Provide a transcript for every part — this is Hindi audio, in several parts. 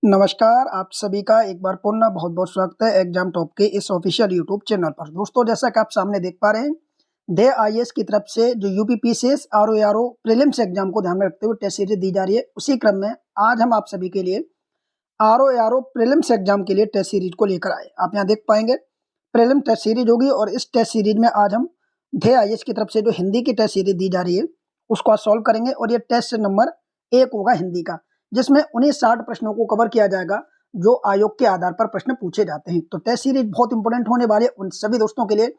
नमस्कार, आप सभी का एक बार पुनः बहुत-बहुत स्वागत है एग्जाम टॉप के इस ऑफिशियल यूट्यूब चैनल पर। दोस्तों, जैसा कि आप सामने देख पा रहे हैं, दे आईएएस की तरफ से जो यूपीपीसीएस आरओ प्रीलिम्स एग्जाम को ध्यान में रखते हुए टेस्ट सीरीज दी जा रही है, उसी क्रम में आज हम आप सभी के लिए आरओ प्रीलिम्स एग्जाम के लिए टेस्ट सीरीज को लेकर आए। आप यहाँ देख पाएंगे प्रीलिम टेस्ट सीरीज होगी और इस टेस्ट सीरीज में आज हम दे आईएएस की तरफ से जो हिंदी की टेस्ट सीरीज दी जा रही है, उसको आज सॉल्व करेंगे और ये टेस्ट नंबर 1 होगा हिंदी का, जिसमें उन्हीं 60 प्रश्नों को कवर किया जाएगा जो आयोग के आधार पर प्रश्न पूछे जाते हैं। तो टेस्ट सीरीज बहुत इंपॉर्टेंट होने वाली है उन सभी दोस्तों के लिए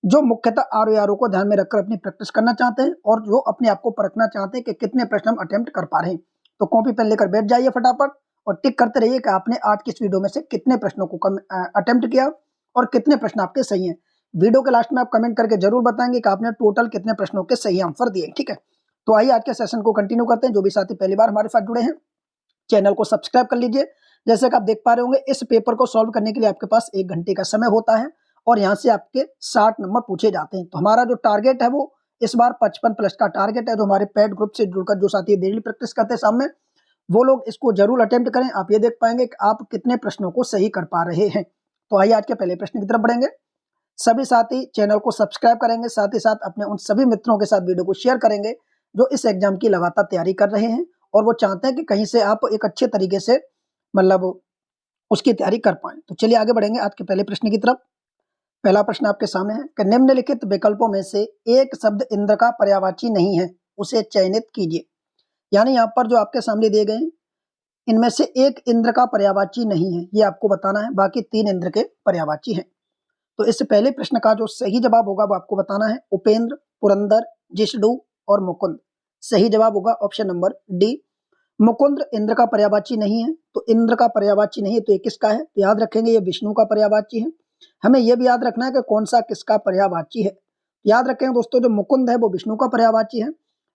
जो मुख्यतः आरओ को ध्यान में रखकर अपनी प्रैक्टिस करना चाहते हैं और जो अपने आप को परखना चाहते हैं कि कितने प्रश्न हम अटेम्प्ट कर पा रहे हैं। तो कॉपी पेन लेकर बैठ जाइए फटाफट और टिक करते रहिए कि आपने आज की इस वीडियो में से कितने प्रश्नों को अटेम्प्ट किया और कितने प्रश्न आपके सही हैं। वीडियो के लास्ट में आप कमेंट करके जरूर बताएंगे कि आपने टोटल कितने प्रश्नों के सही आंसर दिए। ठीक है, तो आइए आज के सेशन को कंटिन्यू करते हैं। जो भी साथी पहली बार हमारे साथ जुड़े हैं, चैनल को सब्सक्राइब कर लीजिए। जैसे कि आप देख पा रहे होंगे, इस पेपर को सॉल्व करने के लिए आपके पास 1 घंटे का समय होता है और यहाँ से आपके 60 नंबर पूछे जाते हैं। तो हमारा जो टारगेट है वो इस बार 55 प्लस का टारगेट है। जो हमारे पेड ग्रुप से जुड़कर जो साथी डेली प्रैक्टिस करते हैं सामने, वो लोग इसको जरूर अटेम्प्ट करें। आप ये देख पाएंगे कि आप कितने प्रश्नों को सही कर पा रहे हैं। तो आइए आज के पहले प्रश्न की तरफ बढ़ेंगे। सभी साथी चैनल को सब्सक्राइब करेंगे, साथ ही साथ अपने उन सभी मित्रों के साथ वीडियो को शेयर करेंगे जो इस एग्जाम की लगातार तैयारी कर रहे हैं और वो चाहते हैं कि कहीं से आप एक अच्छे तरीके से मतलब उसकी तैयारी कर पाएं। तो चलिए आगे बढ़ेंगे आज के पहले प्रश्न की तरफ। पहला प्रश्न आपके सामने है कि निम्नलिखित विकल्पों में से एक शब्द इंद्र का पर्यायवाची नहीं है, उसे चयनित कीजिए। यानी यहाँ पर जो आपके सामने दिए गए हैं, इनमें से एक इंद्र का पर्यायवाची नहीं है, ये आपको बताना है। बाकी 3 इंद्र के पर्यायवाची हैं। तो इस पहले प्रश्न का जो सही जवाब होगा वो आपको बताना है। उपेंद्र, पुरंदर, जिष्णु और मुकुंद। सही जवाब होगा option number D. Mukund Indra का पर्यायवाची नहीं है, तो इंद्र का पर्यायवाची नहीं है तो ये किसका है? तो याद रखेंगे ये विष्णु का पर्यायवाची है। हमें यह भी याद रखना है कि कौन सा किसका पर्यायवाची है। याद रखेंगे दोस्तों, जो मुकुंद है वो विष्णु का पर्यायवाची है,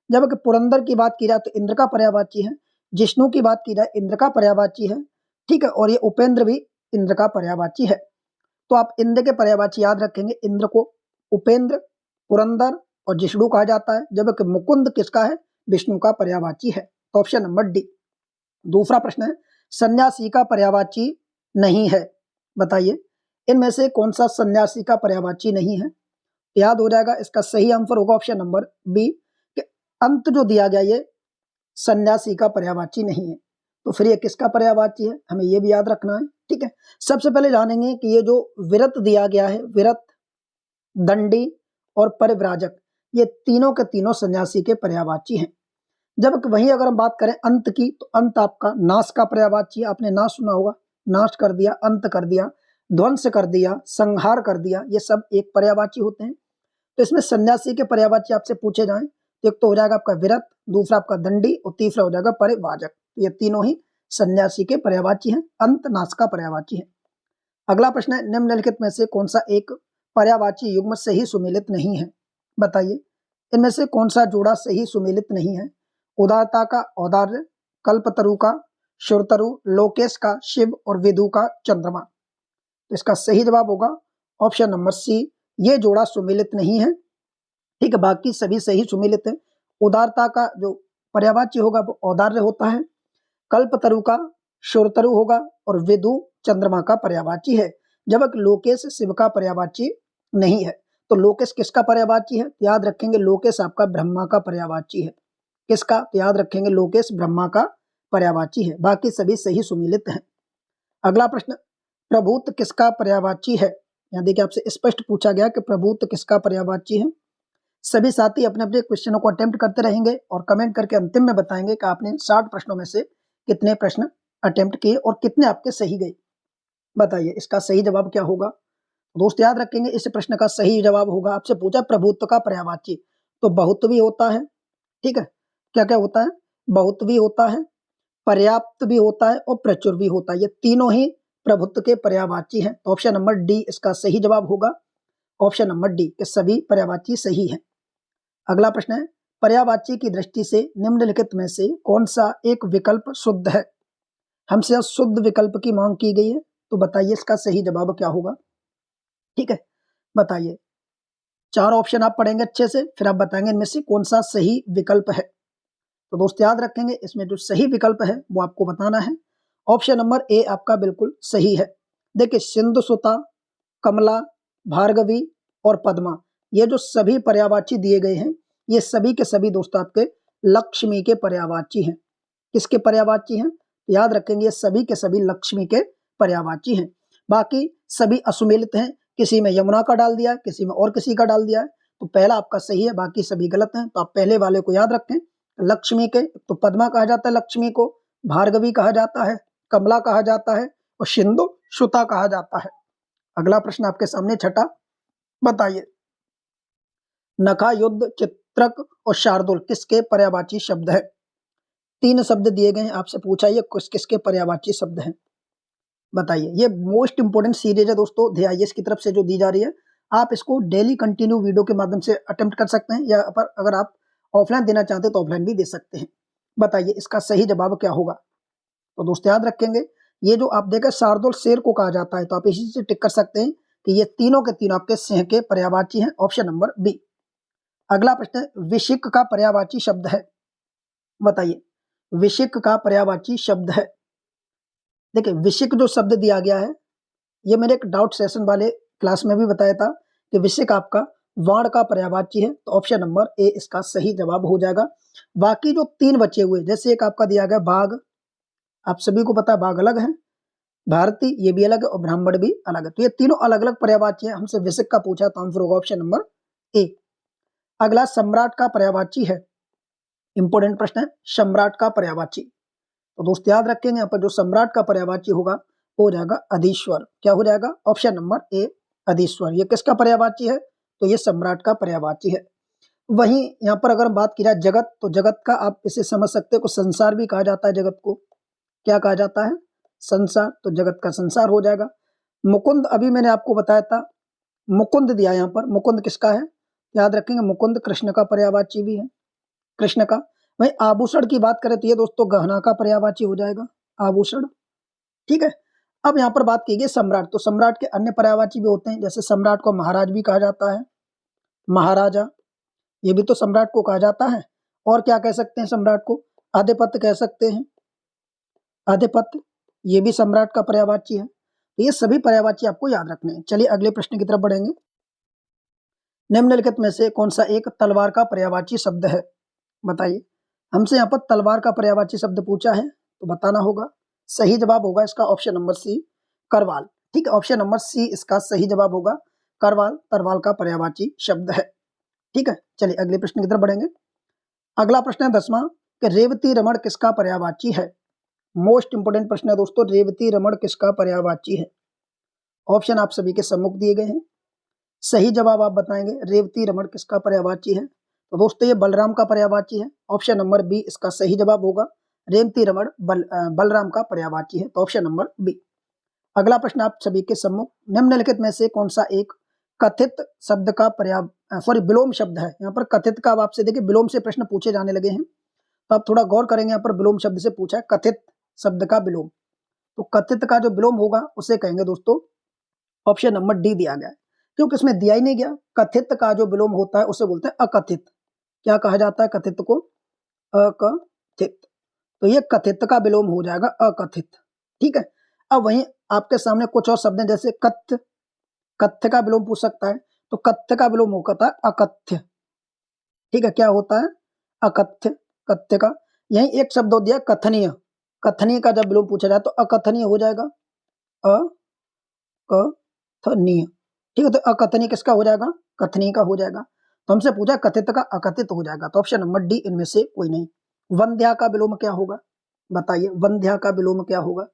जबकि पुरंदर की बात की जाए तो इंद्र का पर्यायवाची है, जिष्णु की बात की जाए इंद्र का पर्यायवाची है। ठीक है, और ये उपेंद्र भी इंद्र का पर्यायवाची है। तो आप इंद्र के पर्यायवाची याद रखेंगे। इंद्र को उपेंद्र, पुरंदर और जिष्णु कहा जाता है, जबकि मुकुंद किसका है? विष्णु का पर्यायवाची है। तो ऑप्शन नंबर डी। दूसरा प्रश्न है, सन्यासी का पर्यायवाची नहीं है, बताइए इनमें से कौन सा सन्यासी का पर्यायवाची नहीं है? याद हो जाएगा, इसका सही आंसर होगा ऑप्शन नंबर बी कि अंत जो दिया गया ये सन्यासी का पर्यायवाची नहीं है। तो फिर ये किसका पर्यायवाची है? हमें ये भी याद रखना है। ठीक है, सबसे पहले जानेंगे कि ये जो विरत दिया गया है, विरत, दंडी और परिव्राजक, ये तीनों के तीनों सन्यासी के पर्यायवाची हैं। जबकि वहीं अगर हम बात करें अंत की, तो अंत आपका नाश का पर्यायवाची है। आपने नाश सुना होगा, नाश कर दिया, अंत कर दिया, ध्वंस कर दिया, संहार कर दिया, ये सब एक पर्यायवाची होते हैं। तो इसमें सन्यासी के पर्यायवाची आपसे पूछे जाएं तो एक तो हो जाएगा आपका विरत, दूसरा आपका दंडी और तीसरा हो जाएगा परिव्राजक। ये तीनों ही सन्यासी के पर्यायवाची हैं, अंत नाश का पर्यायवाची है। अगला प्रश्न है, निम्नलिखित में से कौन सा एक पर्यायवाची युग्म सही सुमेलित नहीं है? बताइए इनमें से कौन सा जोड़ा सही सुमेलित नहीं है? उदारता का औदार्य, कल्पतरु का शुरतरु, लोकेश का शिव और विदु का चंद्रमा। तो इसका सही जवाब होगा ऑप्शन नंबर सी, ये जोड़ा सुमेलित नहीं है। ठीक है, बाकी सभी सही सुमेलित है। उदारता का जो पर्यायवाची होगा वो औदार्य होता है, कल्पतरु का शुरतरु होगा और विदु चंद्रमा का पर्यायवाची है, जबकि लोकेश शिव का पर्यायवाची नहीं है। तो लोकेश किसका पर्यायवाची है? याद रखेंगे लोकेश आपका ब्रह्मा का पर्यायवाची है। किसका? तो याद रखेंगे लोकेश ब्रह्मा का पर्यायवाची है। बाकी सभी सही सुमेलित हैं। अगला प्रश्न, प्रभूत किसका पर्यायवाची है? यहाँ देखिए आपसे स्पष्ट पूछा गया कि प्रभूत किसका पर्यायवाची है। सभी साथी अपने अपने क्वेश्चनों को अटेम्प्ट करते रहेंगे और कमेंट करके अंतिम में बताएंगे कि आपने 60 प्रश्नों में से कितने प्रश्न अटेम्प्ट किए और कितने आपके सही गए। बताइए इसका सही जवाब क्या होगा? दोस्त याद रखेंगे इस प्रश्न का सही जवाब होगा, आपसे पूछा प्रभुत्व का पर्यायवाची, तो बहुत भी होता है। ठीक है, क्या क्या होता है? बहुत भी होता है, पर्याप्त भी होता है और प्रचुर भी होता है। ये तीनों ही प्रभुत्व के पर्यायवाची हैं। तो ऑप्शन नंबर डी इसका सही जवाब होगा, ऑप्शन नंबर डी के सभी पर्यायवाची सही हैं। अगला प्रश्न है, पर्यायवाची की दृष्टि से निम्नलिखित में से कौन सा एक विकल्प शुद्ध है? हमसे शुद्ध विकल्प की मांग की गई है, तो बताइए इसका सही जवाब क्या होगा? ठीक है, बताइए। 4 ऑप्शन आप पढ़ेंगे अच्छे से, फिर आप बताएंगे इनमें से कौन सा सही विकल्प है। तो दोस्त याद रखेंगे इसमें जो सही विकल्प है वो आपको बताना है ऑप्शन नंबर ए आपका बिल्कुल सही है। देखिए सिंधु सुता, कमला, भार्गवी और पद्मा, ये जो सभी पर्यायवाची दिए गए हैं, ये सभी के सभी दोस्तों आपके लक्ष्मी के पर्यायवाची हैं। किसके पर्यायवाची हैं? याद रखेंगे, ये सभी के सभी लक्ष्मी के पर्यायवाची हैं। बाकी सभी असुमेलित हैं, किसी में यमुना का डाल दिया, किसी में और किसी का डाल दिया है। तो पहला आपका सही है, बाकी सभी गलत हैं। तो आप पहले वाले को याद रखें। लक्ष्मी के तो पद्मा कहा जाता है लक्ष्मी को, भार्गवी कहा जाता है, कमला कहा जाता है और सिंधु सुता कहा जाता है। अगला प्रश्न आपके सामने छठा, बताइए नखा, युद्ध, चित्रक और शार्दुल किसके पर्यायवाची शब्द है? तीन शब्द दिए गए हैं, आपसे पूछा ये किस किसके पर्यायवाची शब्द हैं, बताइए। ये मोस्ट इंपोर्टेंट सीरीज है दोस्तों, DIS की तरफ से जो दी जा रही है। आप इसको डेली कंटिन्यू वीडियो के माध्यम से अटेम्प्ट कर सकते हैं, या पर अगर आप ऑफलाइन देना चाहते हैं तो ऑफलाइन भी दे सकते हैं। बताइए इसका सही जवाब क्या होगा? तो दोस्तों याद रखेंगे, ये जो आप देखें शार्दुल शेर को कहा जाता है, तो आप इसी से टिक कर सकते हैं कि ये तीनों के तीनों आपके सिंह के पर्यायवाची हैं। Option number B. अगला प्रश्न है, विशिक का पर्यायवाची शब्द है, बताइए विशिक का पर्यायवाची शब्द है। देखिए विशिक जो शब्द दिया गया है, ये मैंने एक डाउट सेशन वाले क्लास में भी बताया था कि विशिक आपका वाण का पर्यायवाची है। तो ऑप्शन नंबर ए इसका सही जवाब हो जाएगा। बाकी जो तीन बचे हुए, जैसे एक आपका दिया गया बाघ, आप सभी को पता है बाघ अलग है, भारती ये भी अलग है और ब्राह्मण भी अलग है। तो ये तीनों अलग अलग पर्यायवाची है। हमसे विशिक का पूछा तो आंसर होगा ऑप्शन नंबर ए। अगला सम्राट का पर्यायवाची है, इंपोर्टेंट प्रश्न है, सम्राट का पर्यायवाची। तो दोस्त याद रखेंगे, यहाँ पर जो सम्राट का पर्यायवाची होगा हो जाएगा अधीश्वर। क्या हो जाएगा? ऑप्शन नंबर ए अधीश्वर। ये किसका पर्यायवाची है? तो ये सम्राट का पर्यायवाची है। वहीं यहाँ पर अगर बात की जाए जगत, तो जगत का आप इसे समझ सकते हो, संसार भी कहा जाता है जगत को। क्या कहा जाता है? संसार। तो जगत का संसार हो जाएगा। मुकुंद अभी मैंने आपको बताया था, मुकुंद दिया यहाँ पर, मुकुंद किसका है? याद रखेंगे मुकुंद कृष्ण का पर्यायवाची भी है, कृष्ण का। वहीं आभूषण की बात करें तो ये दोस्तों गहना का पर्यायवाची हो जाएगा, आभूषण। ठीक है। अब यहाँ पर बात की गई सम्राट, तो सम्राट के अन्य पर्यायवाची भी होते हैं, जैसे सम्राट को महाराज भी कहा जाता है, महाराजा, ये भी तो सम्राट को कहा जाता है। और क्या कह सकते हैं सम्राट को? अधिपत्य कह सकते हैं, अधिपत्य, ये भी सम्राट का पर्यायवाची है। तो ये सभी पर्यायवाची आपको याद रखने हैं। चलिए अगले प्रश्न की तरफ बढ़ेंगे। निम्नलिखित में से कौन सा एक तलवार का पर्यायवाची शब्द है? बताइए। हमसे यहाँ पर तलवार का पर्यायवाची शब्द पूछा है, तो बताना होगा। सही जवाब होगा इसका ऑप्शन नंबर सी, करवाल। ठीक है, ऑप्शन नंबर सी इसका सही जवाब होगा, करवाल तलवार का पर्यायवाची शब्द है। ठीक है, चलिए अगले प्रश्न की तरफ बढ़ेंगे। अगला प्रश्न है 10वां कि रेवती रमण किसका पर्यायवाची है? मोस्ट इंपोर्टेंट प्रश्न है दोस्तों, रेवती रमण किसका पर्यायवाची है? ऑप्शन आप सभी के सम्मुख दिए गए हैं, सही जवाब आप बताएंगे। रेवती रमण किसका पर्यायवाची है? तो दोस्तों ये बलराम का पर्यायवाची है। ऑप्शन नंबर बी इसका सही जवाब होगा, रेवती रमण बलराम का पर्यायवाची है। तो ऑप्शन नंबर बी। अगला प्रश्न आप सभी के सम्मुख, निम्नलिखित में से कौन सा एक कथित शब्द का विलोम शब्द है? यहाँ पर कथित का, अब आपसे देखिए विलोम से प्रश्न पूछे जाने लगे हैं, तो आप थोड़ा गौर करेंगे। यहाँ पर विलोम शब्द से पूछा है, कथित शब्द का विलोम। तो कथित का जो विलोम होगा उसे कहेंगे दोस्तों, ऑप्शन नंबर डी दिया गया है, क्योंकि इसमें दिया ही नहीं गया। कथित का जो विलोम होता है उसे बोलते हैं अकथित। क्या कहा जाता है कथित को? अकथित। तो ये कथित का विलोम हो जाएगा अकथित। ठीक है। अब वहीं आपके सामने कुछ और शब्द हैं, जैसे कथ्य, कथ्य का विलोम पूछ सकता है, तो कथ्य का विलोम होता है अकथ्य। ठीक है, क्या होता है? अकथ्य, कथ्य का। यही एक शब्द हो दिया कथनीय, कथनीय का जब विलोम पूछा जाए तो अकथनीय हो जाएगा, अकथनीय। ठीक है, तो अकथनीय किसका हो जाएगा? कथनीय का हो जाएगा। तो हमसे पूछा कथित का अकथित हो जाएगा, तो ऑप्शन नंबर डी इनमें से कोई नहीं। वंध्या का विलोम क्या होगा? बताइए, वंध्या का विलोम क्या होगा?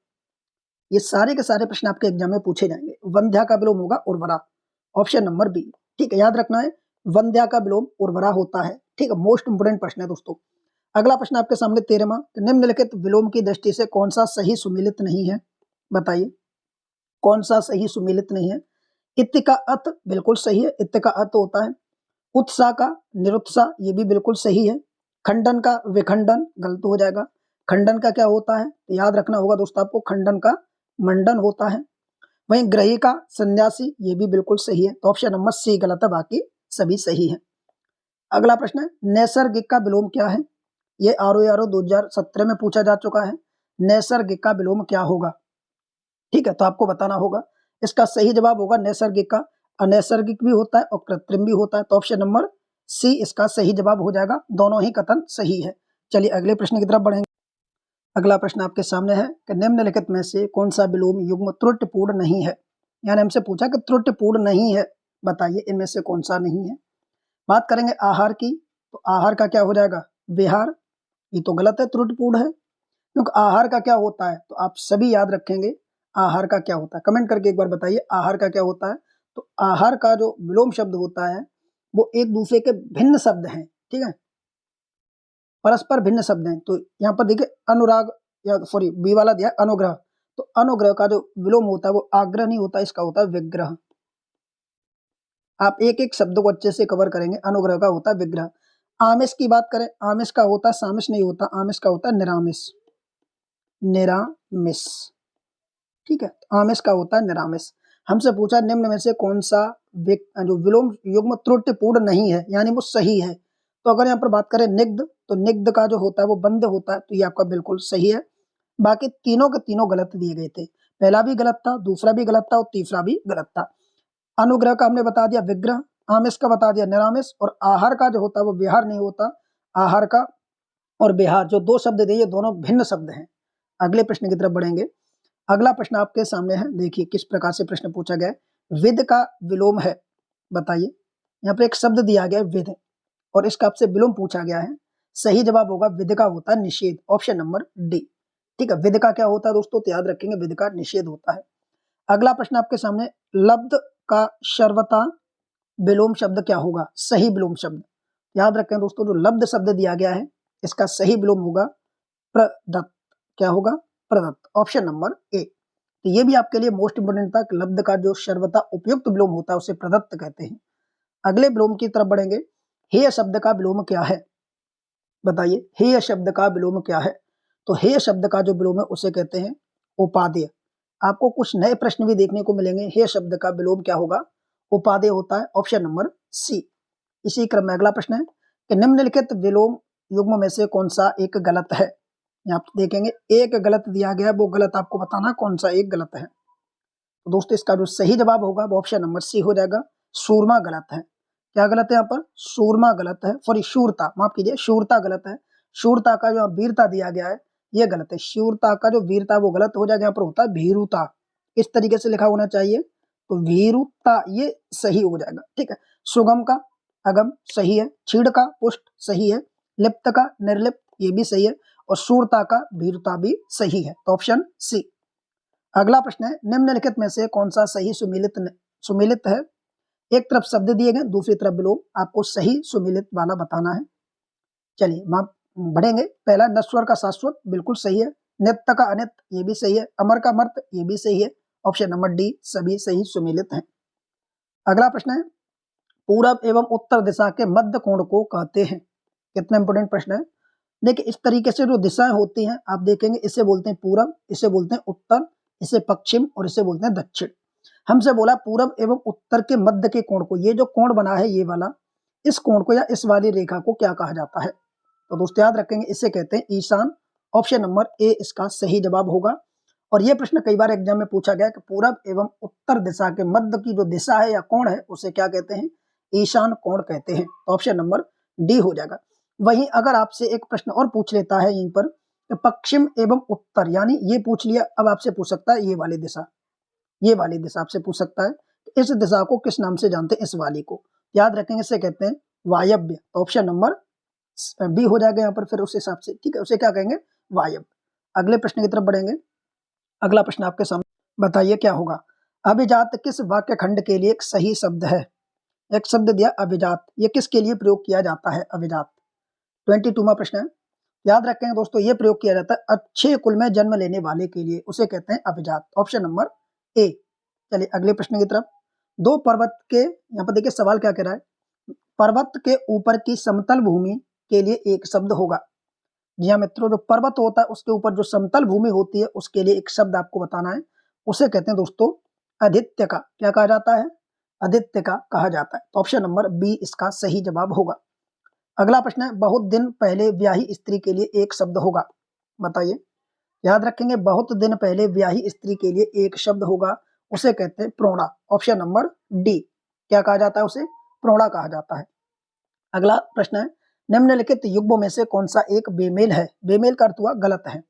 ये सारे के सारे प्रश्न आपके एग्जाम में पूछे जाएंगे। वंध्या का विलोम होगा उर्वरा, ऑप्शन नंबर बी। ठीक है, याद रखना है, वंध्या का विलोम उर्वरा होता है। ठीक है, मोस्ट इंपोर्टेंट प्रश्न है दोस्तों। अगला प्रश्न आपके सामने 13वां, निम्नलिखित विलोम की दृष्टि से कौन सा सही सुमेलित नहीं है? बताइए कौन सा सही सुमेलित नहीं है? इत्त का अत बिल्कुल सही है, इत्त का अत होता है। उत्साह का निरुत्साह, ये भी बिल्कुल सही है। खंडन का विखंडन गलत हो जाएगा। खंडन का क्या होता है? तो याद रखना होगा दोस्तों आपको, खंडन का मंडन होता है। वहीं ग्रही का सन्यासी, ये भी बिल्कुल सही है। तो ऑप्शन नंबर सी गलत है, बाकी सभी सही है। अगला प्रश्न है, नैसर्गिक का विलोम क्या है? ये आरओ 2017 में पूछा जा चुका है। नैसर्गिक का विलोम क्या होगा? ठीक है, तो आपको बताना होगा। इसका सही जवाब होगा नैसर्गिक का। अनैसर्गिक भी होता है और कृत्रिम भी होता है, तो ऑप्शन नंबर सी इसका सही जवाब हो जाएगा। दोनों ही कथन सही है। चलिए अगले प्रश्न की तरफ बढ़ेंगे। अगला प्रश्न आपके सामने है कि निम्नलिखित में से कौन सा विलोम युग्म त्रुटिपूर्ण नहीं है? यानी हमसे पूछा कि त्रुटिपूर्ण नहीं है, बताइए इनमें से कौन सा नहीं है। बात करेंगे आहार की, तो आहार का क्या हो जाएगा? विहार। ये तो गलत है, त्रुटिपूर्ण है। क्योंकि आहार का क्या होता है, तो आप सभी याद रखेंगे आहार का क्या होता है। कमेंट करके एक बार बताइए आहार का क्या होता है। तो आहार का जो विलोम शब्द होता है वो एक दूसरे के भिन्न शब्द हैं, ठीक है, परस्पर भिन्न शब्द हैं। तो यहाँ पर देखिए अनुराग, या सॉरी बी वाला दिया अनुग्रह, तो अनुग्रह का जो विलोम होता है वो आग्रह नहीं होता, इसका होता है विग्रह। आप एक एक शब्द को अच्छे से कवर करेंगे। अनुग्रह का होता है विग्रह। आमिष की बात करें, आमिष का होता है सामिष नहीं होता, आमिष का होता है निरामिष। निरामिष, ठीक है, आमिष का होता है निरामिष। हमसे पूछा निम्न में से कौन सा जो विलोम युग्म त्रुटिपूर्ण नहीं है, यानी वो सही है। तो अगर यहाँ पर बात करें निग्ध, तो निग्ध का जो होता है वो बंद होता है, तो ये आपका बिल्कुल सही है। बाकी तीनों के तीनों गलत दिए गए थे। पहला भी गलत था, दूसरा भी गलत था और तीसरा भी गलत था। अनुग्रह का हमने बता दिया विग्रह, आमिष का बता दिया निरामिष, और आहार का जो होता है वो विहार नहीं होता। आहार का और विहार जो दो शब्द दिए, दोनों भिन्न शब्द हैं। अगले प्रश्न की तरफ बढ़ेंगे। अगला प्रश्न आपके सामने है, देखिए किस प्रकार से प्रश्न पूछा गया है। विद का विलोम है, बताइए। यहाँ पर एक शब्द दिया गया है विद, और इसका आपसे विलोम पूछा गया है। सही जवाब होगा विद का होता है निषेध, ऑप्शन नंबर डी। ठीक है, विद का क्या होता है दोस्तों, तो याद रखेंगे विद का निषेध होता है। अगला प्रश्न आपके सामने, लब्ध का सर्वथा विलोम शब्द क्या होगा? सही विलोम शब्द याद रखें दोस्तों, जो लब्ध शब्द दिया गया है इसका सही विलोम होगा प्रदत्त। क्या होगा? प्रदत्त, ऑप्शन नंबर ए। तो ये भी आपके लिए मोस्ट इंपोर्टेंट था कि लब्ध का जो सर्वथा उपयुक्त विलोम होता है उसे प्रदत्त कहते हैं। अगले विलोम की तरफ बढ़ेंगे। हेय शब्द का विलोम क्या है? बताइए हेय शब्द का विलोम क्या है? तो हेय शब्द का जो विलोम है उसे कहते हैं उपादेय। आपको कुछ नए प्रश्न भी देखने को मिलेंगे। हेय शब्द का विलोम क्या होगा? उपादेय होता है, ऑप्शन नंबर सी। इसी क्रम में अगला प्रश्न है कि निम्नलिखित विलोम युग्म में से कौन सा एक गलत है? यहाँ देखेंगे एक गलत दिया गया है, वो गलत आपको बताना कौन सा एक गलत है। तो दोस्तों इसका जो सही जवाब होगा वो ऑप्शन नंबर सी हो जाएगा, सूरमा गलत है। क्या गलत है यहाँ पर? सूरमा गलत है, सॉरी शूरता, माफ कीजिए, शूरता गलत है। शूरता का जो वीरता दिया गया है ये गलत है। शूरता का जो वीरता वो गलत हो जाएगा, यहाँ पर होता है भीरुता, इस तरीके से लिखा होना चाहिए, तो भीरुता ये सही हो जाएगा। ठीक है, सुगम का अगम सही है, छीड़ का पुष्ट सही है, लिप्त का निर्लिप्त ये भी सही है, और शूरता का भीरुता भी सही है, तो ऑप्शन सी। अगला प्रश्न है निम्नलिखित में से कौन सा सही सुमिलित है? एक तरफ शब्द दिए गए, दूसरी तरफ विलोम, आपको सही सुमिलित वाला बताना है। चलिए माप बढ़ेंगे। पहला नश्वर का शाश्वत बिल्कुल सही है, नित्य का अनित ये भी सही है, अमर का मर्त ये भी सही है, ऑप्शन नंबर डी सभी सही सुमिलित हैं। अगला प्रश्न है पूरब एवं उत्तर दिशा के मध्य कोण को कहते हैं। कितना इंपोर्टेंट प्रश्न है। देखिए इस तरीके से जो दिशाएं होती हैं आप देखेंगे, इसे बोलते हैं पूरब, इसे बोलते हैं उत्तर, इसे पश्चिम और इसे बोलते हैं दक्षिण। हमसे बोला पूरब एवं उत्तर के मध्य के कोण को, ये जो कोण बना है ये वाला, इस कोण को या इस वाली रेखा को क्या कहा जाता है? तो दोस्तों याद रखेंगे इसे कहते हैं ईशान, ऑप्शन नंबर ए इसका सही जवाब होगा। और यह प्रश्न कई बार एग्जाम में पूछा गया कि पूरब एवं उत्तर दिशा के मध्य की जो दिशा है या कोण है उसे क्या कहते हैं? ईशान कोण कहते हैं, तो ऑप्शन नंबर डी हो जाएगा। वहीं अगर आपसे एक प्रश्न और पूछ लेता है यहीं पर पश्चिम एवं उत्तर, यानी ये पूछ लिया, अब आपसे पूछ सकता है ये वाली दिशा, ये वाली दिशा आपसे पूछ सकता है, इस दिशा को किस नाम से जानते हैं? इस वाली को याद रखेंगे, इसे कहते हैं वायव्य, तो ऑप्शन नंबर बी हो जाएगा यहाँ पर फिर उस हिसाब से। ठीक है, उसे क्या कहेंगे? वायव्य। अगले प्रश्न की तरफ बढ़ेंगे। अगला प्रश्न आपके सामने, बताइए क्या होगा? अभिजात किस वाक्य खंड के लिए एक सही शब्द है? एक शब्द दिया अभिजात, ये किसके लिए प्रयोग किया जाता है? अभिजात 22वां प्रश्न है। याद रखेंगे दोस्तों ये प्रयोग किया जाता है अच्छे कुल में जन्म लेने वाले के लिए, उसे कहते हैं अभिजात, ऑप्शन नंबर ए। चलिए अगले प्रश्न की तरफ। दो पर्वत के, यहाँ पर देखिए सवाल क्या कह रहा है, पर्वत के ऊपर की समतल भूमि के लिए एक शब्द होगा। जी हाँ मित्रों, जो पर्वत होता है उसके ऊपर जो समतल भूमि होती है उसके लिए एक शब्द आपको बताना है, उसे कहते हैं दोस्तों आदित्य का। क्या कहा जाता है? आदित्य का कहा जाता है, तो ऑप्शन नंबर बी इसका सही जवाब होगा। अगला प्रश्न है बहुत दिन पहले ब्याही स्त्री के लिए एक शब्द होगा, बताइए। याद रखेंगे बहुत दिन पहले ब्याही स्त्री के लिए एक शब्द होगा, उसे कहते हैं प्रौढ़ा। Option number D. क्या कहा जाता है उसे? प्रौढ़ा कहा जाता है। अगला प्रश्न है, निम्नलिखित युग्मों में से कौन सा एक बेमेल है? बेमेल का अर्थ हुआ गलत है।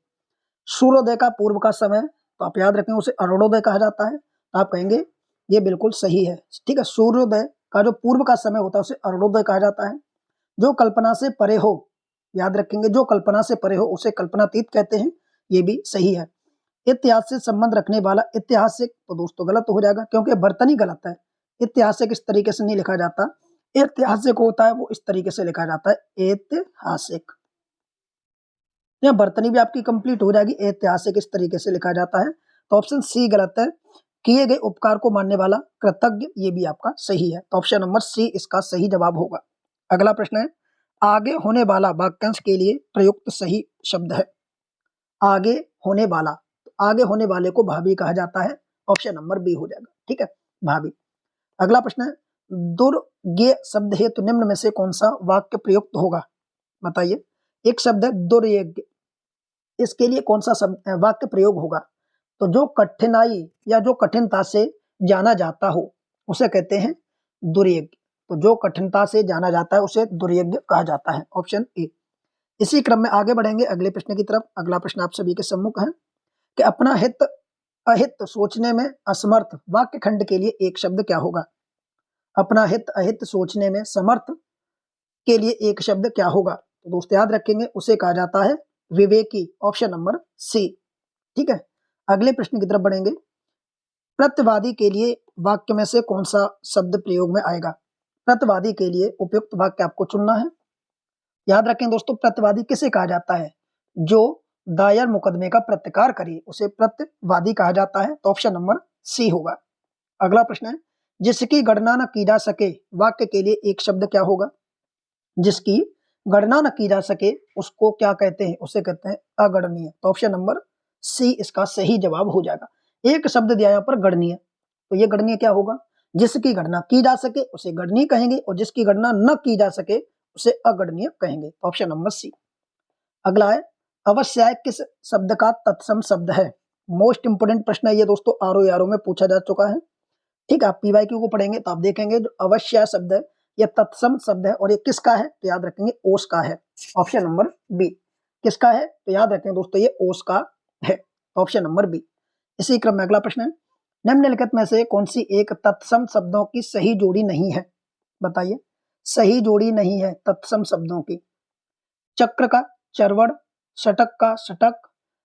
सूर्योदय का पूर्व का समय, तो आप याद रखेंगे उसे अरुणोदय कहा जाता है, तो आप कहेंगे ये बिल्कुल सही है। ठीक है, सूर्योदय का जो पूर्व का समय होता है उसे अरुणोदय कहा जाता है। जो कल्पना से परे हो, याद रखेंगे जो कल्पना से परे हो उसे कल्पनातीत कहते हैं, ये भी सही है। इतिहास से संबंध रखने वाला ऐतिहासिक, तो दोस्तों गलत हो जाएगा क्योंकि बर्तन ही गलत है। ऐतिहासिक इस तरीके से नहीं लिखा जाता, ऐतिहासिक होता है वो इस तरीके से लिखा जाता है ऐतिहासिक। यहाँ बर्तनी भी आपकी कंप्लीट हो जाएगी, ऐतिहासिक इस तरीके से लिखा जाता है, तो ऑप्शन सी गलत है। किए गए उपकार को मानने वाला कृतज्ञ, ये भी आपका सही है, तो ऑप्शन नंबर सी इसका सही जवाब होगा। अगला प्रश्न है, आगे होने वाला वाक्यांश के लिए प्रयुक्त सही शब्द है। आगे होने वाला, तो आगे होने वाले को भावी कहा जाता है, ऑप्शन नंबर बी हो जाएगा। ठीक है, भावी। अगला प्रश्न है, दुर्ज्ञेय शब्द है तो निम्न में से कौन सा वाक्य प्रयुक्त होगा? बताइए। एक शब्द है दुर्ज्ञेय, इसके लिए कौन सा वाक्य प्रयोग होगा? तो जो कठिनाई या जो कठिनता से जाना जाता हो उसे कहते हैं दुर्यज्ञ। तो जो कठिनता से जाना जाता है उसे दुर्यज्ञ कहा जाता है, ऑप्शन ए। इसी क्रम में आगे बढ़ेंगे अगले प्रश्न की तरफ। अगला प्रश्न आप सभी के सम्मुख है कि अपना हित अहित सोचने में असमर्थ वाक्य खंड के लिए एक शब्द क्या होगा? अपना हित अहित सोचने में समर्थ के लिए एक शब्द क्या होगा? तो दोस्तों याद रखेंगे उसे कहा जाता है विवेकी, ऑप्शन नंबर सी। ठीक है, अगले प्रश्न की तरफ बढ़ेंगे। प्रतिवादी के लिए वाक्य में से कौन सा शब्द प्रयोग में आएगा? प्रतिवादी के लिए उपयुक्त वाक्य आपको चुनना है। याद रखें दोस्तों, प्रतिवादी किसे कहा जाता है? जो दायर मुकदमे का प्रतिकार करे उसे प्रतिवादी कहा जाता है, तो ऑप्शन नंबर सी होगा। अगला प्रश्न है, जिसकी गणना न की जा सके वाक्य के लिए एक शब्द क्या होगा? जिसकी गणना न की जा सके उसको क्या कहते हैं? उसे कहते हैं अगणनीय, तो ऑप्शन नंबर सी इसका सही जवाब हो जाएगा। एक शब्द दिया यहाँ पर गणनीय, तो ये गणनीय क्या होगा? जिसकी गणना की जा सके उसे गणनीय कहेंगे और जिसकी गणना न की जा सके उसे अगणनीय कहेंगे, ऑप्शन नंबर सी। अगला है, अवश्य किस शब्द का तत्सम शब्द है? मोस्ट इंपोर्टेंट प्रश्न है ये दोस्तों, आरओ में पूछा जा चुका है। ठीक है, आप पीवाईक्यू को पढ़ेंगे तो आप देखेंगे जो अवश्य शब्द है यह तत्सम शब्द है और ये किसका है? तो याद रखेंगे ओस का है, ऑप्शन नंबर बी। किसका है? तो याद रखें दोस्तों ये ओस का है, ऑप्शन नंबर बी। इसी क्रम में अगला प्रश्न है, निम्नलिखित में से कौन सी एक तत्सम शब्दों की सही जोड़ी नहीं है? बताइए, सही जोड़ी नहीं है तत्सम शब्दों की। चक्र का चरवड़, षटक का षटक,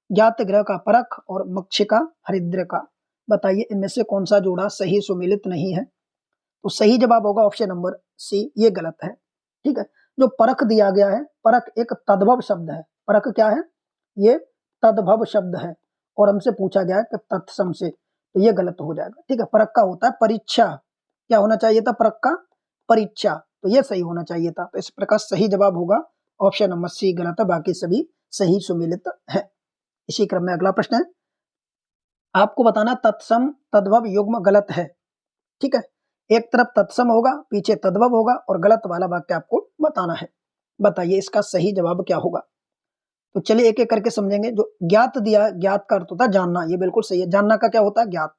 ज्ञात ग्रह का परख और मक्षिका हरिद्र का। बताइए इनमें से कौन सा जोड़ा सही सुमेलित नहीं है? तो सही जवाब होगा ऑप्शन नंबर सी, ये गलत है। ठीक है, जो परख दिया गया है, परख एक तद्भव शब्द है। परख क्या है? ये तद्भव शब्द है और हमसे पूछा गया है कि तत्सम से, तो ये गलत हो जाएगा। ठीक है, परख का होता है परीक्षा, क्या होना चाहिए था? परख का परीक्षा, तो ये सही होना चाहिए था। तो इस प्रकार सही जवाब होगा ऑप्शन नंबर सी गलत है, बाकी सभी सही सुमेलित है। इसी क्रम में अगला प्रश्न है, आपको बताना तत्सम तद्भव युग्म गलत है। ठीक है, एक तरफ तत्सम होगा, पीछे तद्भव होगा और गलत वाला वाक्य आपको बताना है। बताइए इसका सही जवाब क्या होगा? तो चलिए एक एक करके समझेंगे। जो ज्ञात दिया, ज्ञात का अर्थ होता है जानना, ये बिल्कुल सही है। जानना का क्या होता है? ज्ञात।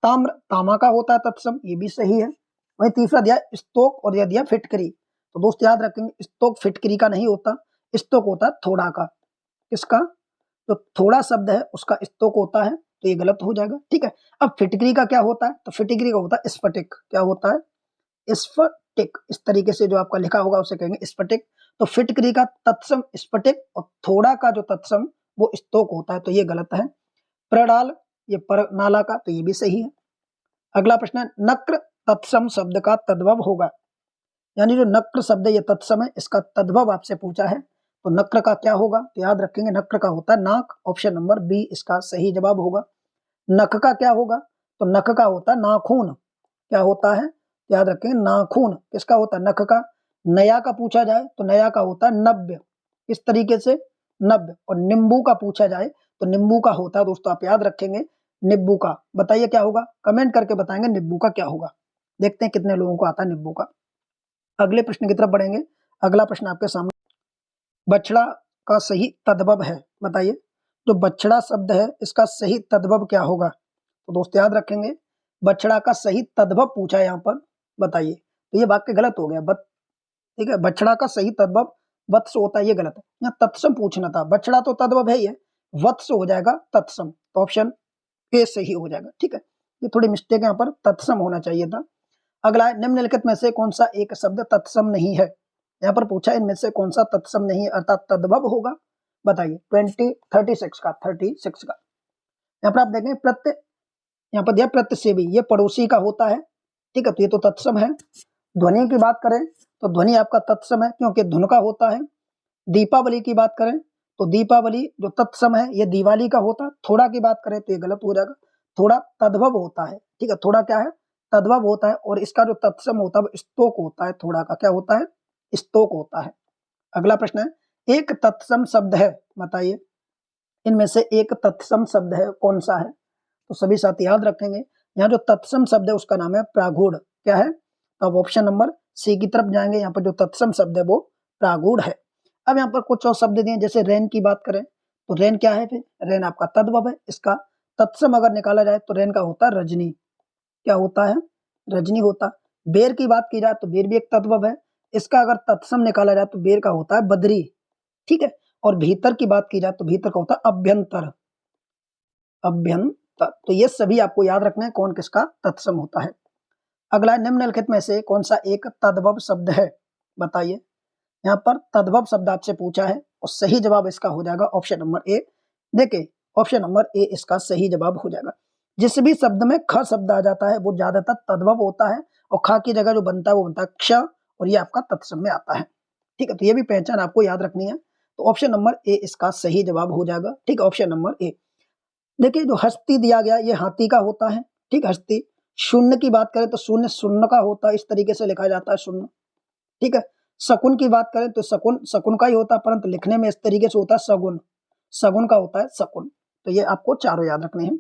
ताम्र, तामा का होता है तत्सम, ये भी सही है। वहीं तीसरा दिया स्तोक और यह दिया फिटकरी, तो दोस्त याद रखेंगे स्तोक फिटकरी का नहीं होता, स्तोक होता है थोड़ा का। किसका? जो थोड़ा शब्द है उसका स्तोक होता है, तो ये गलत हो जाएगा। ठीक है, अब फिटकरी का क्या होता है? तो फिटकरी का होता है स्फटिक। क्या होता है? स्फटिक। इस तरीके से जो आपका लिखा होगा उसे कहेंगे स्फटिक। तो फिटकरी का तत्सम स्फटिक और थोड़ा का जो तत्सम वो स्तोक होता है, तो ये गलत है। प्रणाल, ये पर नाला का, तो ये भी सही है। अगला प्रश्न है, नक्र तत्सम शब्द का तद्भव होगा, यानी जो नक्र शब्द है ये तत्सम है, इसका तद्भव आपसे पूछा है, तो नक्र का क्या होगा? तो याद रखेंगे नक्र का होता है नाक, ऑप्शन नंबर बी इसका सही जवाब होगा। नख का क्या होगा? तो नख का होता है नाखून। क्या होता है? याद रखेंगे नाखून। किसका होता है? नख का। नया का पूछा जाए तो नया का होता है नब्य, इस तरीके से नब्य। और नींबू का पूछा जाए तो नींबू का होता है दोस्तों, आप याद रखेंगे नींबू का। बताइए क्या होगा? कमेंट करके बताएंगे नींबू का क्या होगा। देखते हैं कितने लोगों को आता है नींबू का। अगले प्रश्न की तरफ बढ़ेंगे। अगला प्रश्न आपके सामने, बछड़ा का सही तद्भव है, बताइए। जो बछड़ा शब्द है इसका सही तद्भव क्या होगा? तो दोस्त याद रखेंगे, बछड़ा का सही तद्भव पूछा है यहाँ पर, बताइए। तो ये वाक्य गलत हो गया। ठीक है, बछड़ा का सही तद्भव वत्स होता है, ये गलत है। यहाँ तत्सम पूछना था, बछड़ा तो तद्भव है ही है, वत्स हो जाएगा तत्सम, तो ऑप्शन ए सही हो जाएगा। ठीक है, ये थोड़ी मिस्टेक यहाँ पर, तत्सम होना चाहिए था। अगला है, निम्नलिखित में से कौन सा एक शब्द तत्सम नहीं है? यहाँ पर पूछा है इनमें से कौन सा तत्सम नहीं है अर्थात तद्भव होगा, बताइए। 36 का 36 का यहाँ पर आप देखें प्रत्यय, यहाँ पर दिया प्रत्यय से भी, ये पड़ोसी का होता है। ठीक है, तो ये तो तत्सम है। ध्वनि की बात करें तो ध्वनि आपका तत्सम है क्योंकि धुन का होता है। दीपावली की बात करें तो दीपावली जो तत्सम है ये दिवाली का होता है। थोड़ा की बात करें तो ये गलत हो जाएगा, थोड़ा तद्भव होता है। ठीक है, थोड़ा क्या है, तद्भव होता है, और इसका जो तत्सम होता है स्तोक होता है, थोड़ा का क्या होता है, स्तोक होता है। अगला प्रश्न है, एक तत्सम शब्द है, बताइए इनमें से एक तत्सम शब्द है कौन सा है? तो सभी साथी याद रखेंगे, यहाँ जो तत्सम शब्द है उसका नाम है प्रागूढ़। क्या है? तो अब ऑप्शन नंबर सी की तरफ जाएंगे। यहाँ पर जो तत्सम शब्द है वो प्रागूढ़ है। अब यहाँ पर कुछ और शब्द दिए, जैसे रेन की बात करें तो रेन क्या है, फिर रेन आपका तद्भव है। इसका तत्सम अगर निकाला जाए तो रेन का होता है रजनी। क्या होता है? रजनी होता। बेर की बात की जाए तो बेर भी एक तद्भव है। इसका अगर तत्सम निकाला जाए तो बेर का होता है बद्री। ठीक है, और भीतर की बात की जाए तो भीतर का होता है अभ्यंतर। अभ्यंतर, तो ये सभी आपको याद रखना है कौन किसका तत्सम होता है। अगला, निम्नलिखित में से कौन सा एक तद्भव शब्द है, बताइए। यहाँ पर तद्भव शब्द आपसे पूछा है और सही जवाब इसका हो जाएगा ऑप्शन नंबर ए। देखिए ऑप्शन नंबर ए इसका सही जवाब हो जाएगा। जिस भी शब्द में ख शब्द आ जाता है वो ज्यादातर तद्भव होता है, और ख की जगह जो बनता है वो बनता है क्ष, और ये आपका तत्सम में आता है। ठीक है, तो ये भी पहचान आपको याद रखनी है। तो ऑप्शन नंबर ए इसका सही जवाब हो जाएगा। ठीक है, ऑप्शन नंबर ए। देखिए जो हस्ती दिया गया ये हाथी का होता है। ठीक, हस्ती। शून्य की बात करें तो शून्य शून्य का होता है, इस तरीके से लिखा जाता है शून्य। ठीक है, शकुन की बात करें तो शकुन शकुन का ही होता है, परंतु लिखने में इस तरीके से होता है सगुन। सगुन का होता है शकुन। तो ये आपको चारों याद रखने हैं।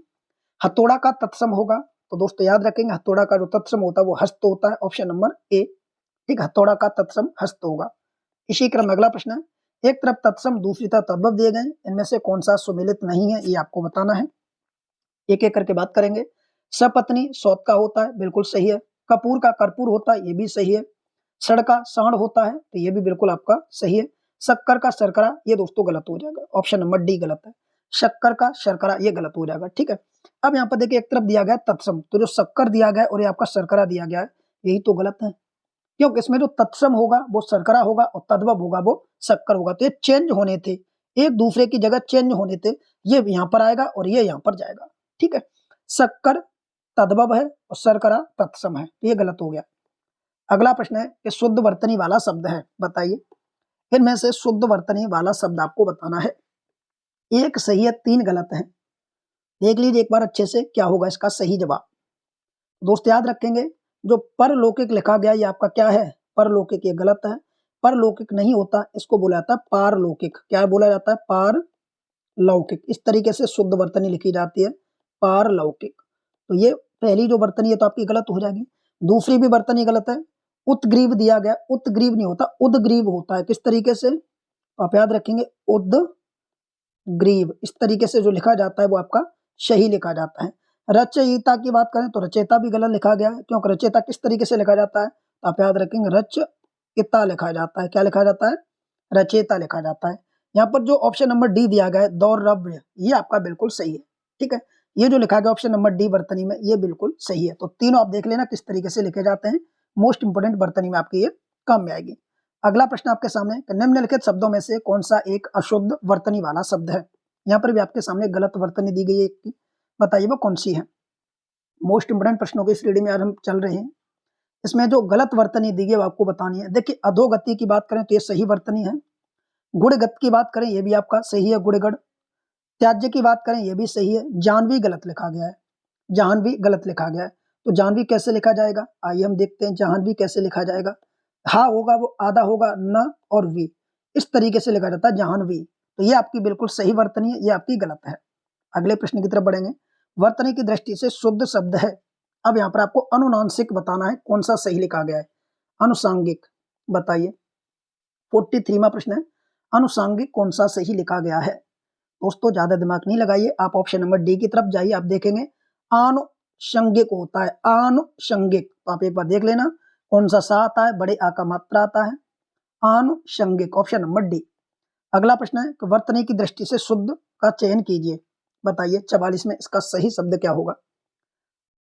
हथौड़ा का तत्सम होगा, तो दोस्तों याद रखेंगे हथौड़ा का जो तत्सम होता है वो हस्त होता है, ऑप्शन नंबर ए। ठीक, हथौड़ा का तत्सम हस्त होगा। इसी क्रम में अगला प्रश्न है, एक तरफ तत्सम दूसरी तरफ तद्भव दिए गए, इनमें से कौन सा सुमेलित नहीं है, ये आपको बताना है। एक एक करके बात करेंगे। सपत्नी सौत का होता है, बिल्कुल सही है। कपूर का कर्पूर होता है, ये भी सही है। सड़ का साण होता है, तो ये भी बिल्कुल आपका सही है। शक्कर का शर्करा, ये दोस्तों गलत हो जाएगा, ऑप्शन नंबर डी गलत है। शक्कर का शर्करा ये गलत हो जाएगा। ठीक है, अब यहाँ पर देखिए एक तरफ दिया गया तत्सम, तो जो शक्कर दिया गया और ये आपका शर्करा दिया गया है, यही तो गलत है, क्योंकि इसमें जो तत्सम होगा वो शर्करा होगा और तद्भव होगा वो शक्कर होगा। तो ये चेंज होने थे, एक दूसरे की जगह चेंज होने थे, ये यहाँ पर आएगा और ये यहाँ पर जाएगा। ठीक है, शक्कर तद्भव है और शर्करा तत्सम है, तो ये गलत हो गया। अगला प्रश्न है कि शुद्ध वर्तनी वाला शब्द है, बताइए इनमें से शुद्ध वर्तनी वाला शब्द आपको बताना है। एक सही है, 3 गलत है। देख लीजिए एक बार अच्छे से क्या होगा इसका सही जवाब। दोस्त याद रखेंगे, जो परलौकिक लिखा गया ये आपका क्या है, परलौकिक, ये गलत है। परलौकिक नहीं होता, इसको बोला जाता है पारलौकिक। क्या बोला जाता है? पारलौकिक। इस तरीके से शुद्ध वर्तनी लिखी जाती है, पारलौकिक। तो ये पहली जो वर्तनी है तो आपकी गलत हो जाएगी। दूसरी भी वर्तनी गलत है। उत्ग्रीव दिया गया, उत्ग्रीव नहीं होता, उद्ग्रीव होता है। किस तरीके से? आप याद रखेंगे, उद्ग्रीव। इस तरीके से जो लिखा जाता है वो आपका सही लिखा जाता है। रचयिता की बात करें तो रचयिता भी गलत लिखा गया है, क्योंकि रचयिता किस तरीके से लिखा जाता है, तो आप याद रखेंगे रचयिता लिखा जाता है। क्या लिखा जाता है? रचयिता लिखा जाता है। यहाँ पर जो ऑप्शन नंबर डी दिया गया है दौरव्य, ये आपका बिल्कुल सही है। ठीक है, ये जो लिखा गया ऑप्शन नंबर डी वर्तनी में, ये बिल्कुल सही है। तो तीनों आप देख लेना किस तरीके से लिखे जाते हैं। मोस्ट इंपोर्टेंट वर्तनी में आपकी ये काम में आएगी। अगला प्रश्न आपके सामने, निम्नलिखित शब्दों में से कौन सा एक अशुद्ध वर्तनी वाला शब्द है? यहाँ पर भी आपके सामने गलत वर्तनी दी गई है, बताइए वो कौन सी है। मोस्ट इंपोर्टेंट प्रश्नों की श्रेणी में आज हम चल रहे हैं। इसमें जो गलत वर्तनी दी गई वो आपको बतानी है। देखिए अधोगति की बात करें तो ये सही वर्तनी है। गुणगत की बात करें ये भी आपका सही है, गुणगढ़। त्याज्य की बात करें ये भी सही है। जानवी गलत लिखा गया है, जानवी गलत लिखा गया है। तो जानवी कैसे लिखा जाएगा, आइए हम देखते हैं जानवी कैसे लिखा जाएगा। हा होगा वो आधा होगा, न और वी, इस तरीके से लिखा जाता है जानवी। तो ये आपकी बिल्कुल सही वर्तनी है, ये आपकी गलत है। अगले प्रश्न की तरफ बढ़ेंगे। वर्तनी की दृष्टि से शुद्ध शब्द है। अब यहाँ पर आपको अनुनांशिक बताना है, कौन सा सही लिखा गया है। अनुसांगिक, बताइए। 43वां प्रश्न है, अनुसांगिक कौन सा सही लिखा गया है? दोस्तों ज्यादा दिमाग नहीं लगाइए, आप ऑप्शन नंबर डी की तरफ जाइए, आप देखेंगे आनुषंगिक होता है, आनुषंगिक। तो आप एक बार देख लेना कौन सा आता है, बड़े आ का मात्रा आता है, आनुषंगिक, ऑप्शन नंबर डी। अगला प्रश्न है कि वर्तनी की दृष्टि से शुद्ध का चयन कीजिए, बताइए 44 में इसका सही शब्द क्या होगा।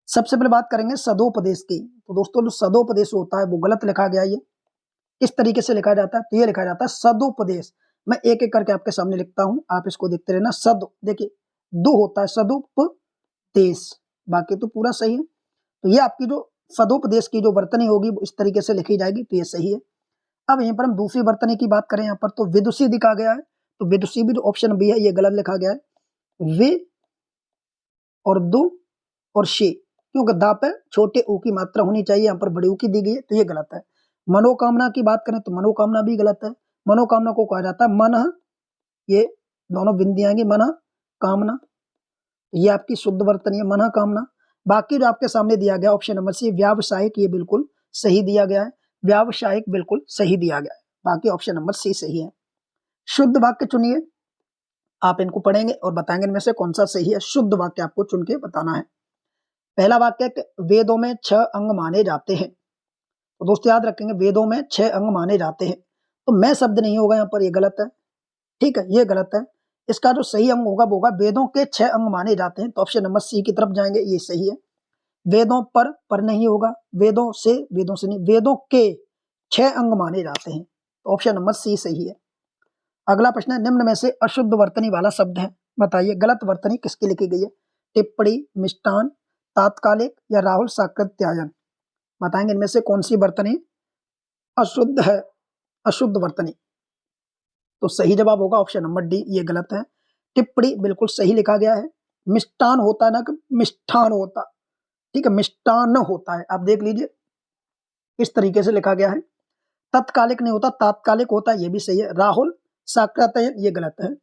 सबसे पहले बात करेंगे सदोपदेश की। तो दोस्तों जो सदोपदेश होता है वो गलत लिखा गया, ये किस तरीके से लिखा जाता है, तो ये लिखा जाता है सदुपदेश। मैं एक एक करके आपके सामने लिखता हूं, आप इसको देखते रहना। सद, देखिए दु होता है सदुपदेश, बाकी तो पूरा सही है। तो ये आपकी जो सदुपदेश की जो वर्तनी होगी वो इस तरीके से लिखी जाएगी, तो ये सही है। अब यहीं पर हम दूसरी वर्तनी की बात करें, यहाँ पर तो विदुषी दिखा गया है, तो विदुषी भी जो ऑप्शन बी है ये गलत लिखा गया है। वे और दु और शी, क्योंकि दा पे छोटे ऊ की मात्रा होनी चाहिए, यहाँ पर बड़ी ऊ की दी गई है, तो ये गलत है। मनोकामना की बात करें तो मनोकामना भी गलत है। मनोकामना को कहा जाता है मन, ये दोनों बिंदी आएंगी, मन कामना, ये आपकी शुद्ध वर्तनी है, मन कामना। बाकी जो आपके सामने दिया गया ऑप्शन नंबर सी व्यावसायिक, ये बिल्कुल सही दिया गया है, व्यावसायिक बिल्कुल सही दिया गया है, बाकी ऑप्शन नंबर सी सही है। शुद्ध वाक्य चुनिए, आप इनको पढ़ेंगे और बताएंगे इनमें से कौन सा सही है। शुद्ध वाक्य आपको चुन के बताना है। पहला वाक्य है वेदों में 6 अंग माने जाते हैं। तो दोस्तों याद रखेंगे वेदों में 6 अंग माने जाते हैं, तो मैं शब्द नहीं होगा यहाँ पर, ये गलत है, ठीक है, ये गलत है। इसका जो सही अंग होगा वो होगा वेदों के 6 अंग माने जाते हैं, तो ऑप्शन नंबर सी की तरफ जाएंगे, ये सही है। वेदों पर नहीं होगा, वेदों से नहीं, वेदों के 6 अंग माने जाते हैं, तो ऑप्शन नंबर सी सही है। अगला प्रश्न है निम्न में से अशुद्ध वर्तनी वाला शब्द है, बताइए गलत वर्तनी किसकी लिखी गई है। टिप्पणी, मिष्टान, तात्कालिक या राहुल साकृत्यायन, बताएंगे इनमें से कौन सी वर्तनी अशुद्ध है, अशुद्ध वर्तनी। तो सही जवाब होगा ऑप्शन नंबर डी, ये गलत है। टिप्पणी बिल्कुल सही लिखा गया है। मिष्टान होता है ना कि मिष्ठान होता, ठीक है, मिष्टान होता है, आप देख लीजिए इस तरीके से लिखा गया है। तत्कालिक नहीं होता, तात्कालिक होता है, ये भी सही है। राहुल साकृत्यायन, ये गलत है।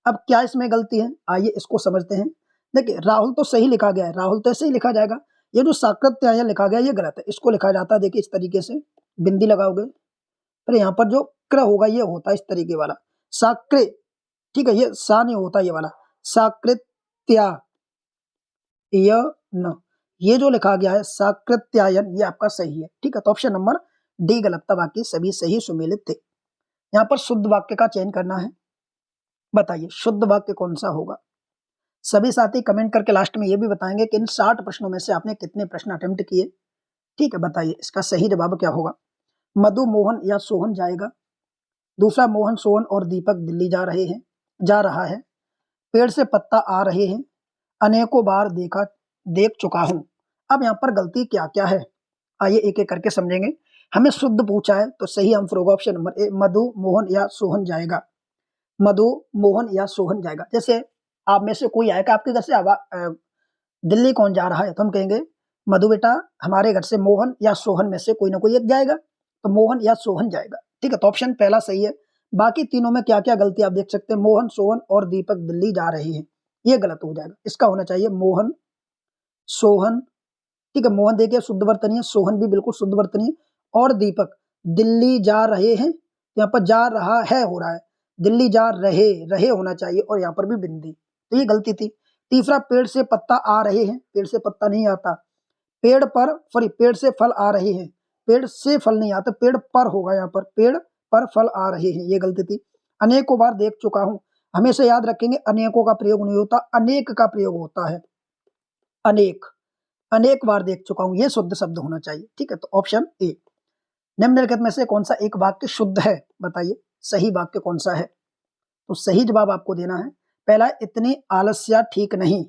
अब क्या इसमें गलती है, आइए इसको समझते हैं। देखिए राहुल तो सही लिखा गया है, राहुल तो ऐसे ही लिखा जाएगा। ये जो साकृत्यायन लिखा गया ये गलत है, इसको लिखा जाता है देखिए इस तरीके से, बिंदी लगाओगे, पर यहाँ पर जो क्र होगा ये होता है इस तरीके वाला साकृ, ठीक है, ये सा नहीं होता ये वाला साकृत्या न, ये जो लिखा गया है साकृत्यायन ये आपका सही है, ठीक है। तो ऑप्शन नंबर डी गलत था, बाकी सभी सही सुमेलित थे। यहाँ पर शुद्ध वाक्य का चयन करना है, बताइए शुद्ध वाक्य कौन सा होगा। सभी साथी कमेंट करके लास्ट में ये भी बताएंगे कि इन 60 प्रश्नों में से आपने कितने प्रश्न अटेम्प्ट किए, ठीक है, बताइए इसका सही जवाब क्या होगा। मधु, मोहन या सोहन जाएगा। दूसरा, मोहन, सोहन और दीपक दिल्ली जा रहा है। पेड़ से पत्ता आ रहे हैं। अनेकों बार देख चुका हूं। अब यहाँ पर गलती क्या क्या है, आइए एक एक करके समझेंगे। हमें शुद्ध पूछा है तो सही आंसर होगा ऑप्शन नंबर ए, मधु, मोहन या सोहन जाएगा। मधु, मोहन या सोहन जाएगा। जैसे आप में से कोई आएगा आपके घर से दिल्ली कौन जा रहा है, तो हम कहेंगे मधु बेटा हमारे घर से मोहन या सोहन में से कोई ना कोई एक जाएगा, तो मोहन या सोहन जाएगा, ठीक है। तो ऑप्शन पहला सही है। बाकी तीनों में क्या क्या गलती आप देख सकते हैं, मोहन, सोहन और दीपक दिल्ली जा रहे हैं, ये गलत हो जाएगा। इसका होना चाहिए मोहन, सोहन, ठीक है, मोहन देखिए शुद्ध वर्तनी है, सोहन भी बिल्कुल शुद्ध वर्तनी है, और दीपक दिल्ली जा रहे हैं, यहाँ पर जा रहा है हो रहा है, दिल्ली जा रहे होना चाहिए, और यहाँ पर भी बिंदी, तो ये गलती थी। तीसरा, पेड़ से पत्ता आ रहे हैं, पेड़ से पत्ता नहीं आता, पेड़ से फल आ रहे हैं, पेड़ से फल नहीं आता, पेड़ पर होगा, यहाँ पर पेड़ पर फल आ रहे हैं, ये गलती थी। अनेकों बार देख चुका हूं, हमेशा याद रखेंगे अनेकों का प्रयोग नहीं होता, अनेक का प्रयोग होता है, अनेक बार देख चुका हूं, ये शुद्ध शब्द होना चाहिए, ठीक है। तो ऑप्शन ए। निम्नलिखित में से कौन सा एक वाक्य शुद्ध है, बताइए सही वाक्य कौन सा है। तो सही जवाब आपको देना है। पहला, इतनी आलस्य ठीक नहीं,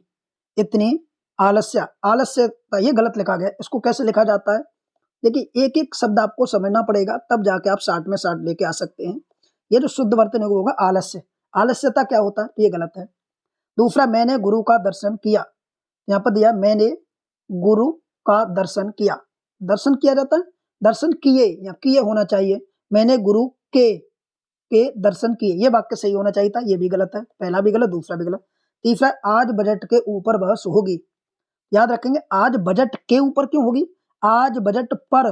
इतनी आलस्यता ये गलत लिखा गया, इसको कैसे लिखा जाता है, देखिए एक एक शब्द आपको समझना पड़ेगा, तब जाके आप 60 में 60 लेके आ सकते हैं। ये जो शुद्ध वर्तन होगा आलस्य, आलस्यता क्या होता है, तो ये गलत है। दूसरा, मैंने गुरु का दर्शन किया, यहाँ पर दिया मैंने गुरु का दर्शन किया, दर्शन किया जाता है, दर्शन किए या किए होना चाहिए, मैंने गुरु के दर्शन किए, ये वाक्य सही होना चाहिए था, ये भी गलत है, पहला भी गलत, दूसरा भी गलत। तीसरा, आज बजट के ऊपर बहस होगी, याद रखेंगे आज बजट के ऊपर क्यों होगी, आज बजट पर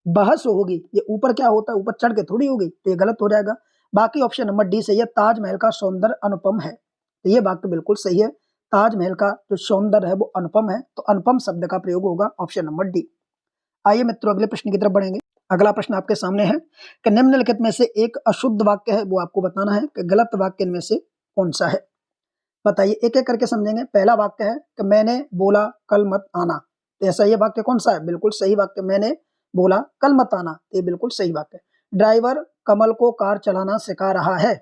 बहस होगी, ये ऊपर क्या होता है, ऊपर चढ़ के थोड़ी होगी, तो ये गलत हो जाएगा। बाकी ऑप्शन नंबर डी सही है, ताजमहल का सौंदर्य अनुपम है। तो ये वाक्य बिल्कुल सही है, ताजमहल का जो सौंदर्य है वो अनुपम है, तो अनुपम शब्द का प्रयोग होगा ऑप्शन नंबर डी। आइए मित्रों अगले प्रश्न की तरफ बढ़ेंगे। अगला प्रश्न आपके सामने है कि निम्नलिखित में से एक अशुद्ध वाक्य है, वो आपको बताना है कि गलत वाक्य इनमें से कौन सा है। बताइए, एक एक करके समझेंगे। पहला वाक्य है कि मैंने बोला कल मत आना, तो ऐसा ये वाक्य कौन सा है? बिल्कुल सही वाक्य, मैंने बोला कल मत आना, ये बिल्कुल सही वाक्य। ड्राइवर कमल को कार चलाना सिखा रहा है,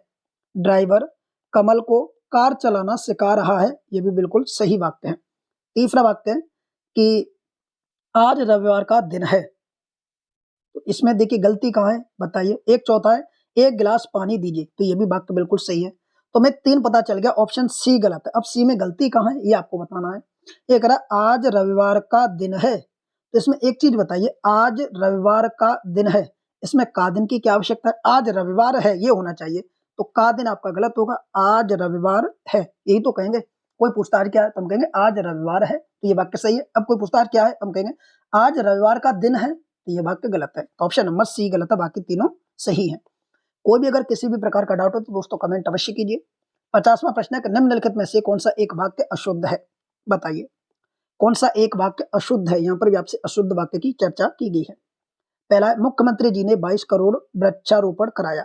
ड्राइवर कमल को कार चलाना सिखा रहा है, ये भी बिल्कुल सही वाक्य है। तीसरा वाक्य है कि आज रविवार का दिन है, तो इसमें देखिए गलती कहाँ है बताइए। एक चौथा है एक गिलास पानी दीजिए, तो ये भी वाक्य बिल्कुल सही है। तो मैं 3 पता चल गया, ऑप्शन सी गलत है। अब सी में गलती कहाँ है ये आपको बताना है। एक रहा आज रविवार का दिन है, तो इसमें एक चीज बताइए, आज रविवार का दिन है, इसमें का दिन की क्या आवश्यकता है? आज रविवार है ये होना चाहिए, तो का दिन आपका गलत होगा, आज रविवार है यही तो कहेंगे। कोई पूछता है क्या है तो हम कहेंगे आज रविवार है, तो ये वाक्य सही है। अब कोई पूछता है क्या है, हम कहेंगे आज रविवार का दिन है, तो ये वाक्य गलत है। तो ऑप्शन नंबर सी गलत है, बाकी तीनों सही है। कोई भी अगर किसी भी प्रकार का डाउट हो तो दोस्तों कमेंट अवश्य कीजिए। 50वां प्रश्न है कि निम्नलिखित में से कौन सा एक वाक्य अशुद्ध है? बताइए कौन सा एक वाक्य अशुद्ध है। यहाँ पर भी आपसे अशुद्ध वाक्य की चर्चा की गई है। पहला है मुख्यमंत्री जी ने 22 करोड़ वृक्षारोपण कराया।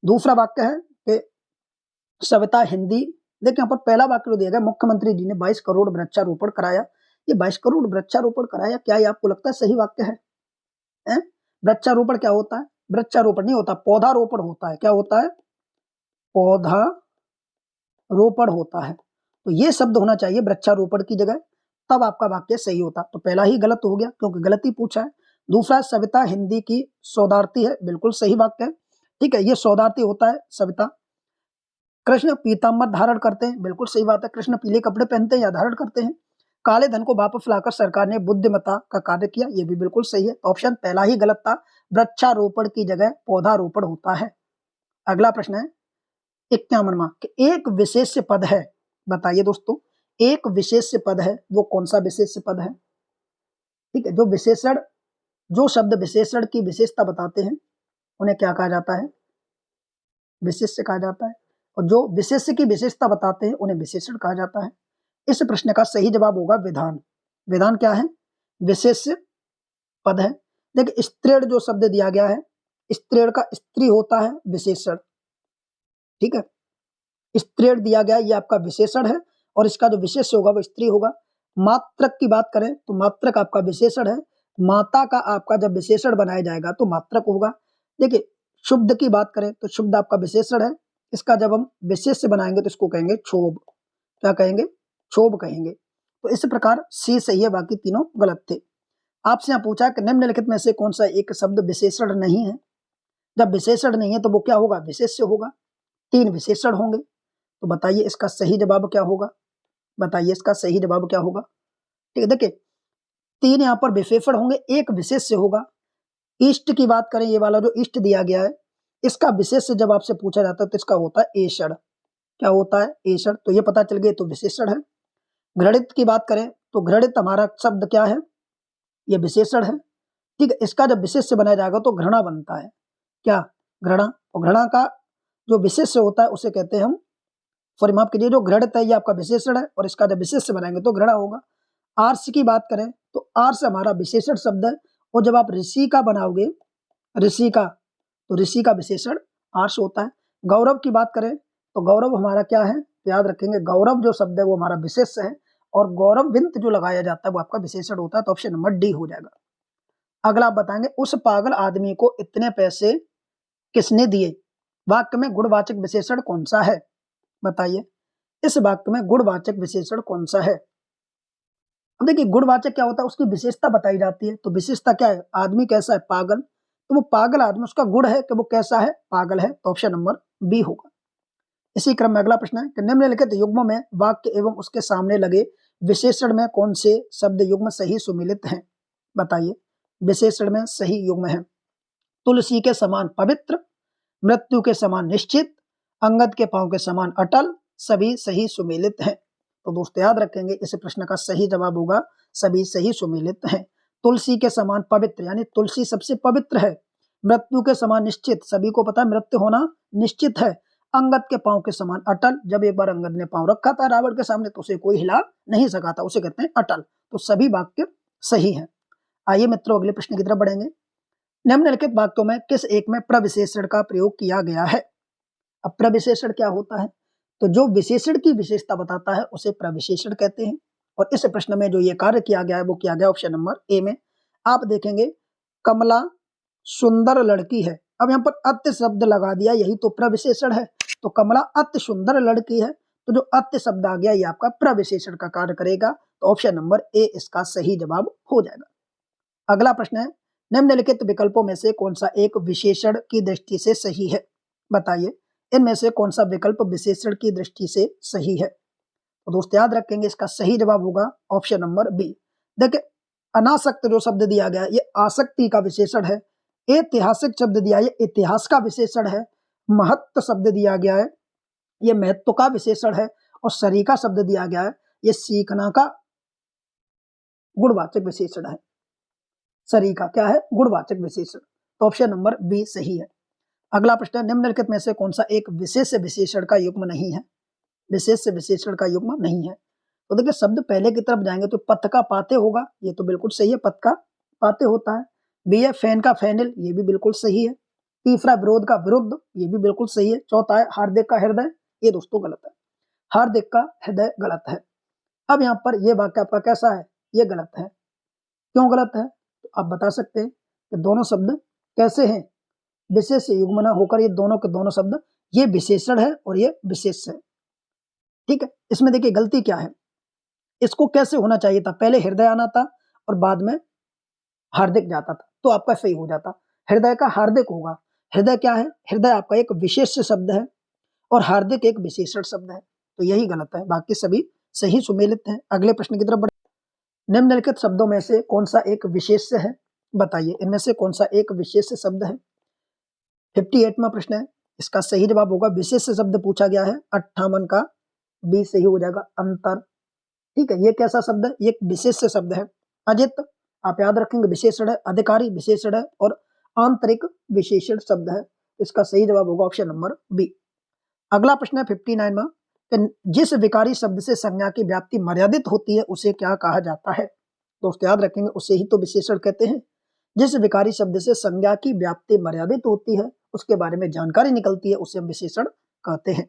दूसरा वाक्य है कि सविता हिंदी, देखिए यहाँ पर पहला वाक्य जो दिया गया मुख्यमंत्री जी ने 22 करोड़ वृक्षारोपण कराया, ये 22 करोड़ वृक्षारोपण कराया, क्या ये आपको लगता है सही वाक्य है? वृक्षारोपण क्या होता है? वृक्षारोपण नहीं होता, पौधारोपण होता है। क्या होता है? पौधा रोपण होता है। तो ये शब्द होना चाहिए वृक्षारोपण की जगह, तब आपका वाक्य सही होता। तो पहला ही गलत हो गया क्योंकि गलती पूछा है। दूसरा सविता हिंदी की शोधार्थी है, बिल्कुल सही वाक्य है। ठीक है, ये शोधार्थी होता है सविता। कृष्ण पीताम्बर धारण करते हैं, बिल्कुल सही बात है, कृष्ण पीले कपड़े पहनते हैं या धारण करते हैं। काले धन को वापस लाकर सरकार ने बुद्धिमत्ता का कार्य किया, ये भी बिल्कुल सही है। ऑप्शन पहला ही गलत था, वृक्षारोपण की जगह पौधारोपण होता है। अगला प्रश्न है 51वां कि एक विशेष पद है। बताइए दोस्तों, एक विशेष पद है, वो कौन सा विशेष पद है? ठीक है, जो विशेषण, जो शब्द विशेषण की विशेषता बताते हैं उन्हें क्या कहा जाता है? विशेष्य कहा जाता है। और जो विशेष्य की विशेषता बताते हैं उन्हें विशेषण कहा जाता है। इस प्रश्न का सही जवाब होगा विधान। विधान क्या है? विशेष्य पद है। देखिए स्त्रीण जो शब्द दिया गया है, स्त्रीण का स्त्री होता है विशेषण। ठीक है, स्त्रीण दिया गया ये आपका विशेषण है और इसका जो विशेष्य होगा वो स्त्री होगा। मात्रक की बात करें तो मात्रक आपका विशेषण है, माता का आपका जब विशेषण बनाया जाएगा तो मात्रक होगा। देखिए शुद्ध की बात करें तो शुद्ध आपका विशेषण है, इसका जब हम विशेष्य बनाएंगे तो इसको कहेंगे क्षोभ। क्या कहेंगे? क्षोभ कहेंगे। तो इस प्रकार सी सही है, बाकी तीनों गलत थे। आपसे यहाँ पूछा कि निम्नलिखित में से कौन सा एक शब्द विशेषण नहीं है। जब विशेषण नहीं है तो वो क्या होगा? विशेष्य होगा। 3 विशेषण होंगे, तो बताइए इसका सही जवाब क्या होगा? बताइए इसका सही जवाब क्या होगा? ठीक है, देखिए 3 यहाँ पर विशेषण होंगे, 1 विशेष्य होगा। इष्ट की बात करें, ये वाला जो इष्ट दिया गया है, इसका विशेष्य जब आपसे पूछा जाता है तो इसका होता है एषण। क्या होता है? एषण। तो ये पता चल गया तो विशेषण है। घृणित की बात करें तो घृणित हमारा शब्द क्या है? ये विशेषण है। ठीक है, इसका जब विशेष्य बनाया जाएगा तो घृणा बनता है। क्या? घृणा। और घृणा का जो विशेष्य होता है उसे कहते हैं हम, सॉरी माफ कीजिए, जो घृणित है ये आपका विशेषण है और इसका जब विशेष्य बनाएंगे तो घृणा होगा। आर्ष की बात करें तो आर्ष हमारा विशेषण शब्द है और जब आप ऋषि का बनाओगे, ऋषि का, तो ऋषि का विशेषण आर्ष होता है। गौरव की बात करें तो गौरव हमारा क्या है? याद रखेंगे, गौरव जो शब्द है वो हमारा विशेष्य है और गौरवविंत जो लगाया जाता है वो आपका विशेषण होता है। तो ऑप्शन नंबर डी हो जाएगा। अगला आप बताएंगे उस पागल आदमी को इतने पैसे किसने दिए। वाक्य में गुणवाचक विशेषण कौन सा है? बताइए इस वाक्य में गुणवाचक विशेषण कौन सा है? अब देखिए गुणवाचक क्या होता है? उसकी विशेषता बताई जाती है। तो विशेषता क्या है? आदमी कैसा है? पागल। तो वो पागल आदमी, उसका गुण है कि वो कैसा है? पागल है। तो ऑप्शन नंबर बी होगा। इसी क्रम में अगला प्रश्न है कि निम्नलिखित युग्मों में वाक्य एवं उसके सामने लगे विशेषण में कौन से शब्द युग्म सही सुमेलित हैं? बताइए विशेषण में सही युग्म है। तुलसी के समान पवित्र, मृत्यु के समान निश्चित, अंगद के पांव के समान अटल, सभी सही सुमेलित हैं। तो दोस्तों याद रखेंगे इस प्रश्न का सही जवाब होगा सभी सही सुमेलित हैं। तुलसी के समान पवित्र यानी तुलसी सबसे पवित्र है, मृत्यु के समान निश्चित, सभी को पता है मृत्यु होना निश्चित है। अंगद के पांव के समान अटल, जब एक बार अंगद ने पांव रखा था रावण के सामने तो उसे कोई हिला नहीं सका था, उसे कहते हैं अटल। तो सभी वाक्य सही हैं। आइए मित्रों अगले प्रश्न की तरफ बढ़ेंगे। निम्नलिखित वाक्यों में किस एक में प्रविशेषण का प्रयोग किया गया है? अब प्रविशेषण क्या होता है? तो जो विशेषण की विशेषता बताता है उसे प्रविशेषण कहते हैं। और इस प्रश्न में जो ये कार्य किया गया है वो किया गया ऑप्शन नंबर ए में। आप देखेंगे कमला सुंदर लड़की है, अब यहाँ पर अत्य शब्द लगा दिया, यही तो प्रविशेषण है। तो कमला अत्य सुंदर लड़की है, तो जो अत्य शब्द आ गया ये आपका प्रविशेषण का कार्य करेगा। तो ऑप्शन नंबर ए इसका सही जवाब हो जाएगा। अगला प्रश्न है, निम्नलिखित विकल्पों में से कौन सा एक विशेषण की दृष्टि से सही है? बताइए इनमें से कौन सा विकल्प विशेषण की दृष्टि से सही है? तो दोस्त याद रखेंगे इसका सही जवाब होगा ऑप्शन नंबर बी। देखिए अनासक्त जो शब्द दिया गया ये आसक्ति का विशेषण है। ऐतिहासिक शब्द दिया है ये इतिहास का विशेषण है। महत्व शब्द दिया गया है ये महत्व का विशेषण है। और सरीका शब्द दिया गया है ये सीखना का गुणवाचक विशेषण है। सरीका क्या है? गुणवाचक विशेषण। तो ऑप्शन नंबर बी सही है। अगला प्रश्न है, निम्नलिखित में से कौन सा एक विशेष विशेषण का युग्म नहीं है? विशेष विशेषण का युग्म नहीं है। तो देखिए शब्द पहले की तरफ जाएंगे तो पथ का पाते होगा, ये तो बिल्कुल सही है, पथ का पाते होता है। बी है फैन का फैनिल, ये भी बिल्कुल सही है। तीसरा विरोध का विरुद्ध, ये भी बिल्कुल सही है। चौथा है हार्दिक का हृदय, ये दोस्तों गलत है। हार्दिक का हृदय गलत है। अब यहाँ पर यह वाक्य आपका कैसा है? ये गलत है। क्यों गलत है? तो आप बता सकते हैं कि दोनों शब्द कैसे हैं? विशेष से युग्म न होकर ये दोनों के दोनों शब्द, ये विशेषण है और ये विशेष है। ठीक है, इसमें देखिए गलती क्या है, इसको कैसे होना चाहिए था, पहले हृदय आना था और बाद में हार्दिक जाता था तो आपका सही हो जाता। हृदय का हार्दिक होगा। हृदय क्या है? हृदय आपका एक विशेष शब्द है और हार्दिक एक विशेषण शब्द है, तो यही गलत है, बाकी सभी सही सुमेलित हैं। अगले प्रश्न की तरफ बढ़े। निम्नलिखित शब्दों में से कौन सा एक विशेष्य है? बताइए इनमें से कौन सा एक विशेष शब्द है? 58वां प्रश्न है, इसका सही जवाब होगा विशेष शब्द पूछा गया है 58 का बी सही हो जाएगा अंतर। ठीक है, ये कैसा शब्द है? ये एक विशेष शब्द है। अजित आप याद रखेंगे विशेषण है, अधिकारी विशेषण है और आंतरिक विशेषण शब्द है। इसका सही जवाब होगा ऑप्शन नंबर बी। अगला प्रश्न है 59वां, जिस विकारी शब्द से संज्ञा की व्याप्ति मर्यादित होती है उसे क्या कहा जाता है? दोस्तों याद रखेंगे उसे ही तो विशेषण कहते हैं। जिस विकारी शब्द से संज्ञा की व्याप्ति मर्यादित होती है उसके बारे में जानकारी निकलती है उसे हम विशेषण कहते हैं।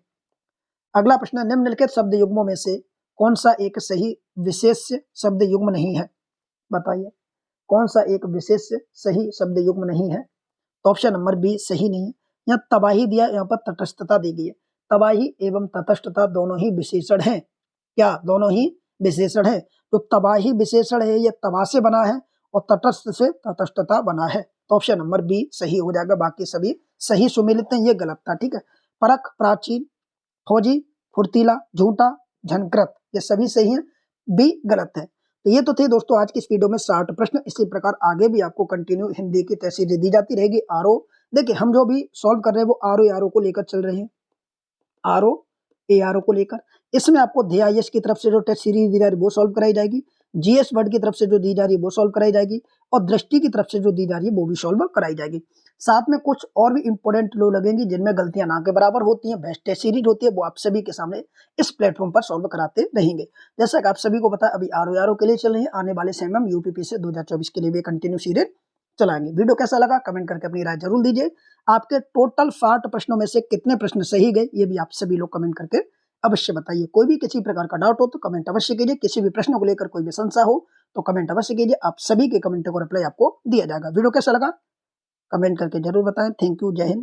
अगला प्रश्न है, निम्नलिखित शब्द युग्मों में से कौन सा एक सही विशेष शब्द युग्म नहीं है? बताइए कौन सा एक विशेष सही शब्द युग्म नहीं है? तो ऑप्शन नंबर बी सही नहीं है। यहाँ तबाही दिया, यहाँ पर तटस्थता दी गई है। तबाही एवं तटस्थता दोनों ही विशेषण हैं। क्या? दोनों ही विशेषण है। तो तबाही विशेषण है, ये तबाह से बना है और तटस्थ से तटस्थता बना है। तो ऑप्शन नंबर बी सही हो जाएगा, बाकी सभी सही सुमेलित हैं, ये गलत था। ठीक है, परख, प्राचीन, फौजी, फुर्तीला, झूठा, झनकृत, ये सभी सही हैं, बी गलत है। तो ये तो थे दोस्तों आज की इस वीडियो में 60 प्रश्न। इसी प्रकार आगे भी आपको कंटिन्यू हिंदी की टेस्ट सीरीज दी जाती रहेगी। आरओ देखिए हम जो भी सॉल्व कर रहे हैं वो आरओ को लेकर चल रहे हैं, आरओ को लेकर। इसमें आपको DIS की तरफ से जो टेस्ट सीरीज दी जा रही है वो सॉल्व कराई जाएगी, GS वर्ड की तरफ से जो दी जा रही है वो सॉल्व कराई जाएगी और दृष्टि की तरफ से जो दी जा रही है वो भी सॉल्व कराई जाएगी। साथ में कुछ और भी इंपॉर्टेंट लो लगेंगी जिनमें गलतियां ना के बराबर होती हैं, बेस्ट टेस्ट सीरीज होती है, वो आप सभी के सामने इस प्लेटफॉर्म पर सॉल्व कराते रहेंगे। जैसा कि आप सभी को पता है अभी आरओ के लिए चल रही है, आने वाले समय में यूपीपी से 2024 के लिए भी कंटिन्यू सीरीज चलाएंगे। वीडियो कैसा लगा कमेंट करके अपनी राय जरूर दीजिए। आपके टोटल 60 प्रश्नों में से कितने प्रश्न सही गए ये भी आप सभी लोग कमेंट करके अवश्य बताइए। कोई भी किसी प्रकार का डाउट हो तो कमेंट अवश्य कीजिए। किसी भी प्रश्न को लेकर कोई भी संशय हो तो कमेंट अवश्य कीजिए। आप सभी के कमेंट को रिप्लाई आपको दिया जाएगा। वीडियो कैसा लगा कमेंट करके जरूर बताएं। थैंक यू, जय हिंद।